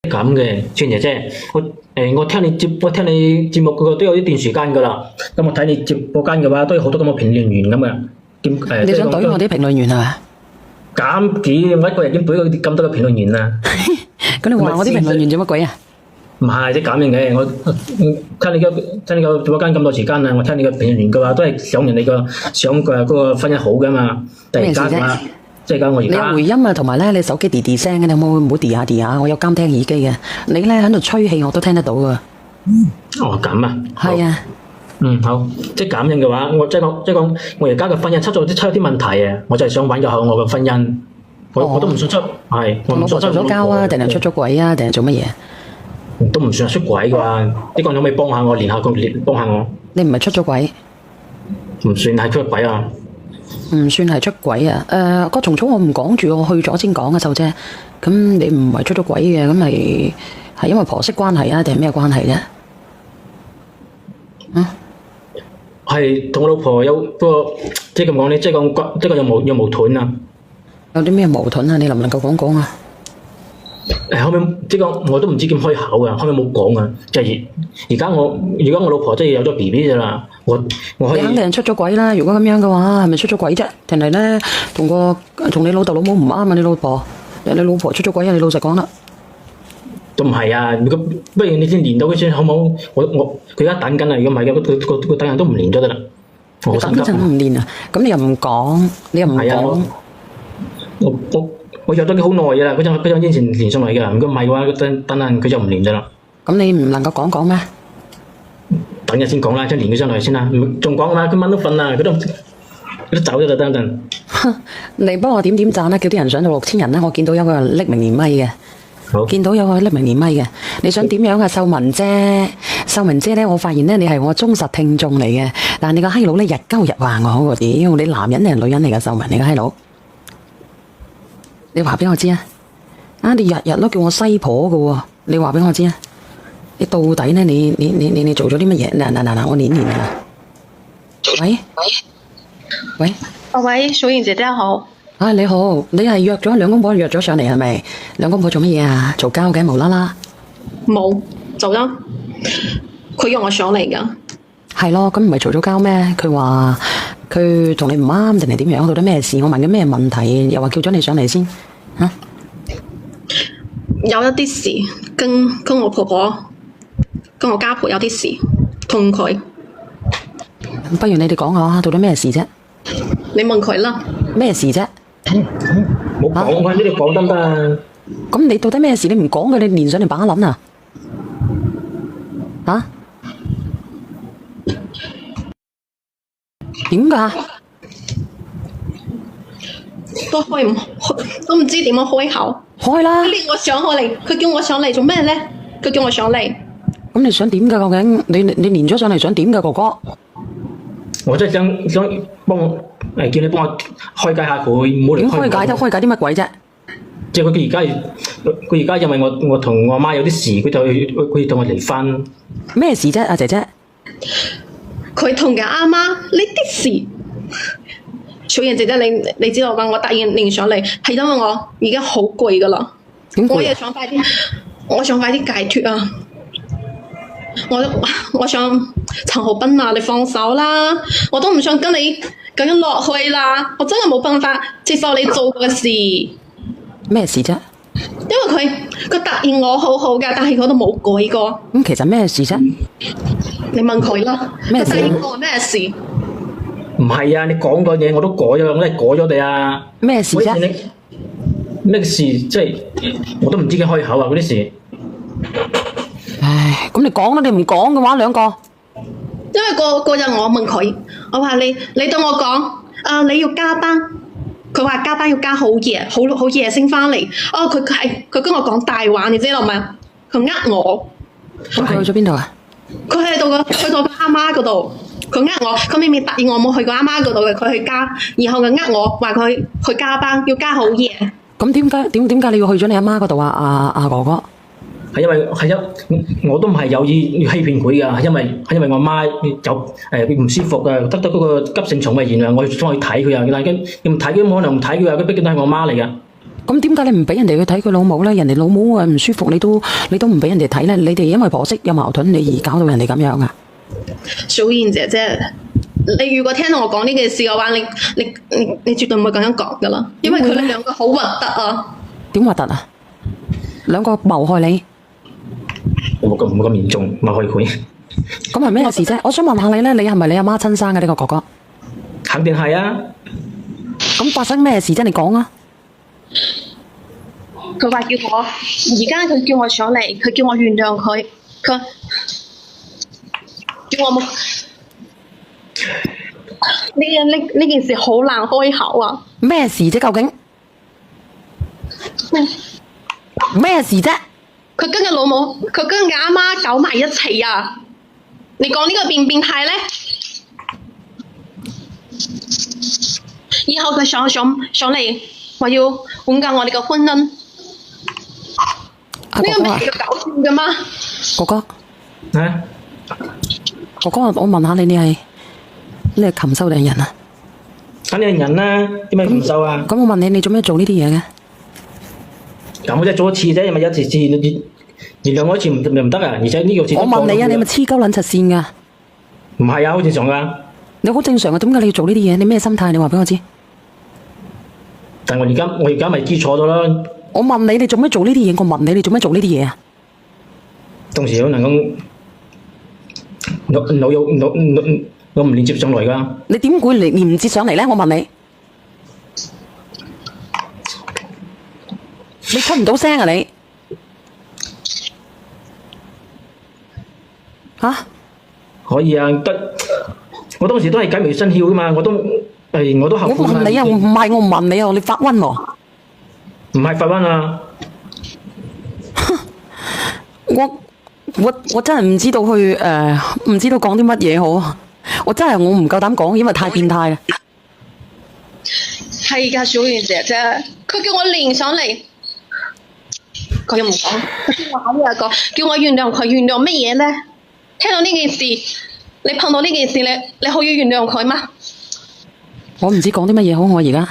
咁嘅，川姐姐，我聽你節目嗰個都有一段時間噶啦，咁我睇你直播間嘅話都有好多咁嘅評論員咁嘅，你想懟我啲評論員係嘛？減幾我一個人已經懟咗咁多嘅評論員啦。咁你話我啲評論員做乜鬼啊？唔係即係減嘅，我聽你個直播間咁多時間啦，我聽你個評論員嘅話都係想嗰個婚姻好噶嘛，突然間啊！即係我而家，你有回音啊，同埋咧，你手機滴滴聲嘅，你有冇唔好滴下滴下？我有監聽耳機嘅，你咧喺度吹氣，我都聽得到噶。哦，咁啊，係啊，好，即係咁樣嘅話，我而家嘅婚姻出咗啲問題啊，我就係想挽救下我嘅婚姻，我都唔想出，係我唔想出咗交啊，定係出咗軌啊，定係做乜嘢？都唔算係出軌噶，呢個可唔可以幫下我，幫下我？你唔係出咗軌？唔算係出軌啊。唔算係出軌啊！個蟲草我唔講住，我去咗先講嘅就啫。咁你唔係出咗軌嘅，咁咪係因為婆媳關係啊，定係咩關係啫？係同我老婆有個即係咁講咧，即係有矛盾啊！有啲咩矛盾啊？你能唔能夠講啊？後尾即係我都唔知點開口啊，後尾冇講啊。就係而家我老婆即係有咗 BB 咋啦，我可以。你肯定出咗軌啦！如果咁樣嘅話，係咪出咗軌啫？定係咧同你老豆老母唔啱啊？你老婆出咗軌啊？你老實講啦。都唔係啊！如果不如你先連到佢先好冇？佢而家等緊啊！如果唔係嘅，佢等人都唔連咗得啦。我等陣唔連啊！咁你又唔講，你又唔講。我約咗佢好耐噶啦，嗰陣之前連上嚟噶，如果唔係嘅話，等陣佢就唔連咗啦。咁你唔能夠講咩？等日先講啦，先連佢上嚟先啦。仲講嘛？佢晚都瞓啦，佢都走咗啦，等陣。你幫我點讚啦，叫啲人上到6000人啦。我見到有個人匿名連咪嘅，好，見到有個匿名連咪嘅。你想點樣啊？秀文姐，秀文姐咧，我發現咧你係我忠實聽眾嚟嘅，但係你個閪佬咧日鳩日話我，屌你男人定係女人嚟噶？秀文，你個閪佬。你話俾我知啊！你日日都叫我西婆噶喎，你話俾我知啊！你到底咧？你做咗啲乜嘢？嗱，我念啊！喂，喂，小瑩姐姐好。你好，你係約咗兩公婆約咗上嚟係咪？兩公婆做乜嘢啊？嘈交嘅無啦啦。冇做啦，佢約我上嚟噶。係咯，咁唔係嘈咗交咩？佢話佢同你唔啱定係點樣？到底咩事？我問緊咩問題？又話叫咗你上嚟先吓？有一啲事跟我婆婆，跟我家婆有啲事，同佢。不如你哋講下，到底咩事啫？你問佢啦。咩事啫？冇講，我喺呢度講得嘛。咁你到底咩事？你唔講嘅，你連上嚟把撚啊？吓？點㗎？都唔知點樣開口。開啦！佢叫我上嚟，佢叫我上嚟做咩咧？佢叫我上嚟。咁你想點㗎？究竟你連咗上嚟想點㗎，哥哥？我真係想幫我叫你幫我開解下佢，唔好嚟開。點開解啲乜鬼啫？即係佢而家因為我同我媽有啲事，佢同我離婚。咩事啫？阿姐姐？佢同佢阿媽呢啲事，小妍姐姐你知道嘛？我突然連上嚟係因為我而家好攰噶啦，我也想快啲解脫啊！我想陳浩斌啊，你放手啦！我都唔想跟你咁樣落去啦，我真係冇辦法接受你做嘅事。咩事啫？因為佢答應我好好噶，但係我都冇改過。咁其實咩事啫？你問佢啦。咩事？答應我咩事？唔係啊！你講個嘢我都改咗，我都係改咗你啊！咩事啫？咩事？即係我都唔知點開口啊！嗰啲事。唉，咁你講啦，你唔講嘅話，兩個。因為嗰日我問佢，我話你對我講，你要加班。佢話加班要加好夜，好夜先翻嚟。佢跟我講大話，你知道嘛？佢呃我。咁佢去咗邊度啊？佢去到佢阿媽嗰度。佢呃我，佢明明答應我冇去過阿媽嗰度嘅，佢去加，然後佢呃我話佢去加班要加好夜。咁點解你要去咗你阿媽嗰度啊？阿哥哥。係因為我都唔係有意要欺騙佢噶，係因為我媽有唔舒服啊，得嗰個急性腸胃炎啊，我想去睇佢啊，但係佢唔睇佢可能唔睇佢啊，佢畢竟都係我媽嚟噶。咁點解你唔俾人哋去睇佢老母咧？人哋老母唔舒服，你都唔俾人哋睇咧？你哋因為婆媳有矛盾，你而搞到人哋咁樣啊？小燕姐姐，你如果聽到我講呢件事嘅話，你絕對唔會咁樣講噶啦，因為佢哋兩個好核突啊！點核突啊？兩個謀害你？冇咁嚴重，謀害佢。咁係咩事啫？我想問下你咧，你係咪你阿媽親生嘅呢個哥哥？肯定係啊！咁發生咩事啫？你講啊！佢話叫我，而家佢叫我上嚟，佢叫我原諒佢，佢叫我冇呢件事好難開口啊！咩事啫？究竟咩事啫？佢跟佢老母，佢跟佢阿媽搞埋一齊啊！你講呢個變唔變態咧？以後佢上嚟話要挽救我哋嘅婚姻，呢個咪叫搞笑㗎嘛？哥哥，啊？哥哥，我問下你，你係禽獸定係人啊？肯定係人啦，點解禽獸啊？咁我問你，你做咩做呢啲嘢嘅？咁我真係做一次啫，又咪一次原諒我一次唔得啊！而且呢個次我問你啊，你咪黐鳩撚柒線㗎？唔係啊，好正常㗎。你好正常啊，點解你要做呢啲嘢？你咩心態？你話俾我知。但我而家咪知錯咗咯。我問你，你做咩做呢啲嘢？我問你，你做咩做呢啲嘢啊？當時可能講我唔連接上來㗎。你點會連唔接上嚟咧？我問你，你出唔到聲啊你？嚇？可以啊，得。我當時都係解眉生竅㗎嘛，我都後悔。我問你啊，唔係我唔問你啊，你發瘟喎。唔係發瘟啊！我真係唔知道唔知道講啲乜嘢好。我真係我唔夠膽講，因為太變態啦。係㗎，小燕姐姐，佢叫我連上嚟，佢又唔講，佢叫我口呢一個，叫我原諒佢，原諒乜嘢咧？聽到呢件事，你碰到呢件事，你可以原諒佢嗎？我唔知講啲乜嘢好，我而家。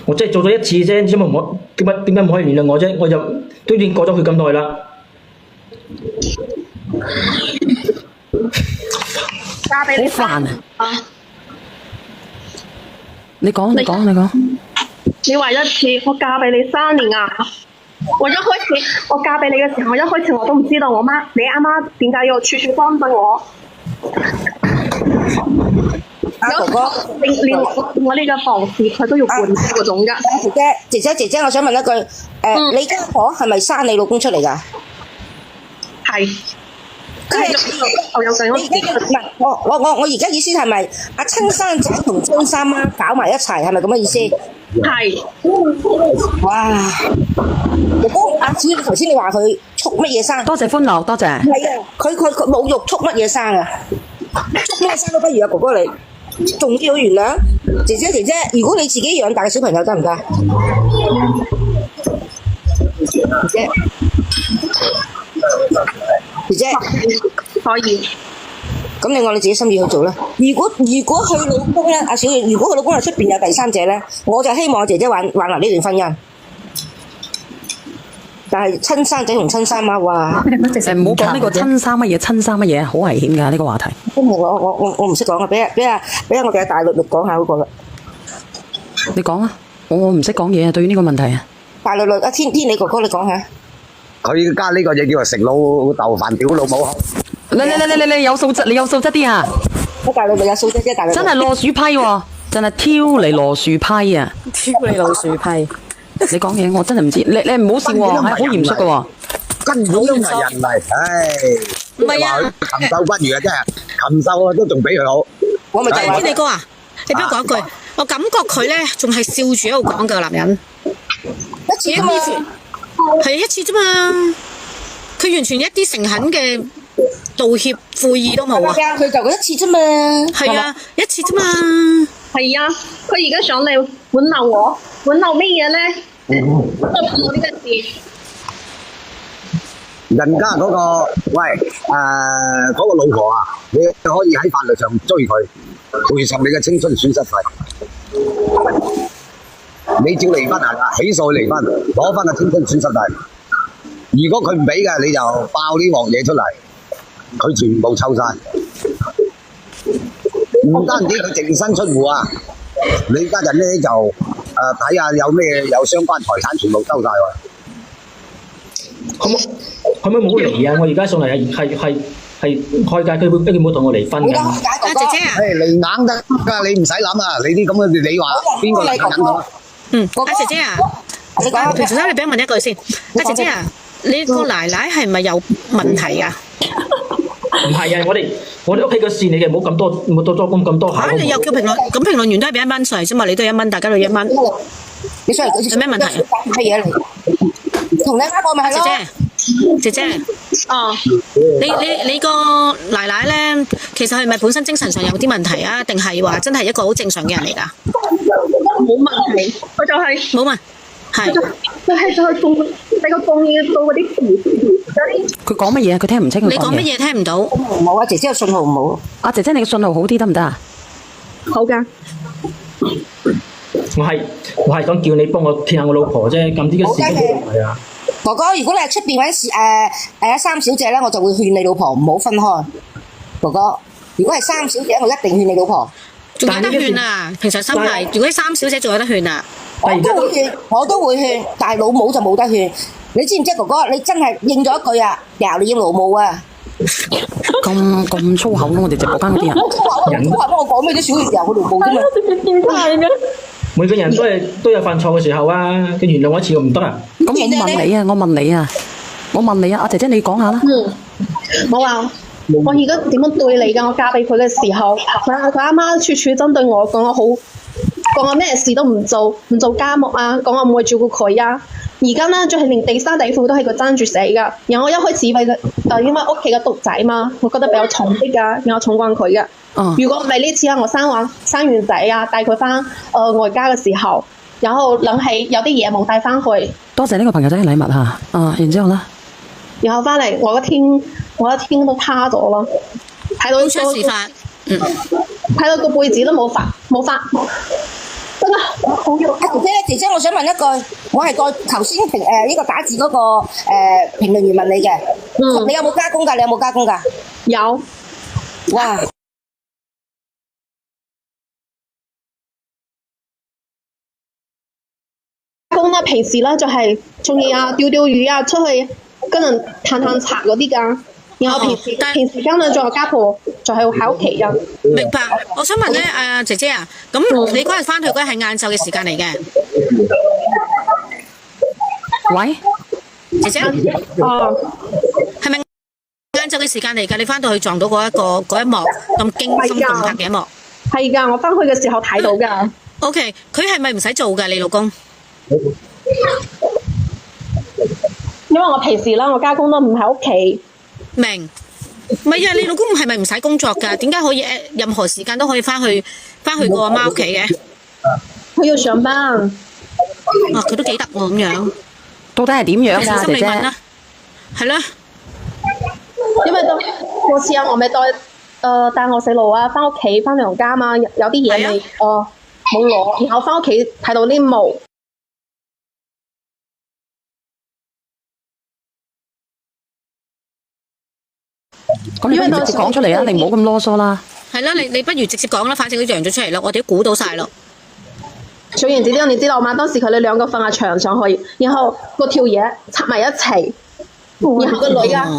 我真係做咗一次啫，點解唔可以原諒我啫？我就都已經過咗佢咁耐啦。嫁俾你好煩啊！你講。你話一次，我嫁俾你3年啊！我一開始我嫁俾你嘅時候，一開始我都唔知道你阿媽點解要處處幫幫我。哥哥，連我呢個房事佢都要管嗰種噶。姐姐，我想問一句，你家婆係咪生你老公出嚟㗎？係。我有咁樣。唔係，我而家意思係咪阿親生仔同親生媽搞埋一齊，係咪咁嘅意思？係。哇！哥哥，阿小頭先你話佢畜乜嘢生？多謝歡樂，多謝。係啊，佢侮辱畜乜嘢生啊？畜乜生都不如啊，哥哥你。仲要原諒姐姐，如果你自己養大嘅小朋友得唔得？姐姐可以。咁你按你自己心意去做啦。如果佢老公咧，阿小月，如果佢老公喺出邊有第三者咧，我就希望姐姐挽留呢段婚姻。但係親生仔同親生媽，哇！唔好講呢個親生乜嘢，好危險㗎呢個話題。我唔識講啊，俾我哋嘅大律律講下嗰個啦。你講啊，我唔識講嘢啊，對於呢個問題啊。大律律阿天你哥哥你講下。佢家呢個嘢叫做食老豆飯屌老母。你有素質，你有素質啲啊！大律律有素質啫，大律律。真係羅鼠批喎，真係挑嚟羅鼠批啊！挑你老鼠批。你講嘢我真係唔知，你唔好笑喎，係好嚴肅嘅喎。根本都唔係人嚟，唉！唔係啊，禽獸不如啊，真係禽獸啊，都仲比佢好。我咪就係天你哥啊，你俾我講一句，我感覺佢咧仲係笑住喺度講嘅男人。一次啫嘛，係一次啫嘛，佢完全一啲誠懇嘅道歉悔意都冇啊！佢就嗰一次啫嘛。係啊，一次啫嘛。係啊，佢而家上嚟挽留我，挽留乜嘢咧？就憑我呢個事。人家嗰個喂嗰個老婆啊，你可以喺法律上追佢，賠償你嘅青春損失費。你照離婚啊，起訴離婚，攞翻個青春損失費。如果佢唔俾嘅，你就爆呢鑊嘢出嚟，佢全部抽晒。唔單止佢淨身出戶啊，你家人咧就睇下有咩有相關財產全部收晒喎。可唔可以冇離啊？我而家上嚟係開價，佢冇同我離婚㗎。阿姐姐啊，離硬得㗎，你唔使諗啊！你啲咁嘅，你話邊個嚟緊到？阿姐姐啊，平時你俾我問一句先，阿姐姐啊，你個奶奶係咪有問題啊？唔係啊，我哋屋企嘅事，你哋冇咁多下。你又叫評論，咁評論員都係俾1蚊上嚟啫嘛，你都係1蚊，大家都1蚊。你上嚟有咩問題啊？係嘢嚟，同你媽講咪係咯。姐姐，哦，你個奶奶咧，其實係咪本身精神上有啲問題啊？定係話真係一個好正常嘅人嚟㗎？冇問題，佢就係冇問，係。就中比較中意做嗰啲詞。佢講乜嘢？佢聽唔清佢講嘢。你講乜嘢聽唔到？唔好啊，姐姐個信號唔好。阿姐姐，你嘅信號好啲得唔得啊？好㗎。我係想叫你幫我騙下我老婆啫，咁啲嘅事都唔係啊。哥哥，如果你係出邊揾三小姐咧，我就會勸你老婆唔好分開。哥哥，如果係三小姐，我一定勸你老婆。仲有得勸啊！平常心態，如果係3小姐仲有得勸啊！我都會勸，但係老母就冇得勸。你知唔知哥哥？你真係應咗一句啊，鬧你應老母啊！咁粗口咯，我哋直播間嗰啲人。粗口我講咩都少會鬧佢老母啫嘛。變態嘅。每個人都有犯錯嘅時候啊，佢原諒我一次我唔得啊。咁我問你啊，阿姐姐你講下啦。我話我而家點樣對你㗎？我嫁俾佢嘅時候，佢阿媽處處針對我，講我好，講我咩事都唔做家務啊，講我唔會照顧佢啊。而家呢，就係連地衫底褲都係佢爭住死㗎。然後我一開始因為屋企嘅獨仔嘛，我覺得比較重啲㗎，然後重慣佢㗎。如果唔係呢次我生完仔啊，帶佢翻外家嘅時候，然後諗起有啲嘢冇帶翻去。多謝呢個朋友仔嘅禮物嚇。然之後呢？然後翻嚟我一天都趴咗咯，睇到出事發，睇到個背脊都冇發，真係好弱。姐姐，我想問一句，我係個頭先呢個打字嗰個評論員問你嘅，你有冇加工㗎？有。哇！工呢平時呢就係中意啊釣魚啊，出去跟人探茶嗰啲㗎。然後平時間呢，仲有家婆就係喺屋企㗎。明白。我想問咧，姐姐啊，咁你嗰日翻去嗰日係晏晝嘅時間嚟嘅。喂，姐姐。係咪晏晝嘅時間嚟㗎？你翻到去撞到嗰一幕咁驚心動魄嘅一幕。係㗎，我翻去嘅時候睇到㗎。OK， 佢係咪唔使做㗎？你老公？因為我平時啦，我家公都唔喺屋企。明，唔係啊！你老公係咪唔使工作㗎？點解可以任何時間都可以翻去個阿媽屋企嘅？佢要上班。佢都幾得喎咁樣。到底係點樣㗎，姐姐？係啦。因為嗰次我咪帶我細路啊翻屋企翻娘家嘛，有啲嘢未冇攞，然後翻屋企睇到啲毛。咁你不如直接講出嚟啊！你唔好咁囉嗦啦。係啦，你不如直接講啦，反正都揚咗出嚟啦，我哋都估到晒咯。小妍姐姐，你知道嘛？當時佢哋兩個瞓喺牆上去，然後嗰條嘢插埋一齊，然後個女啊。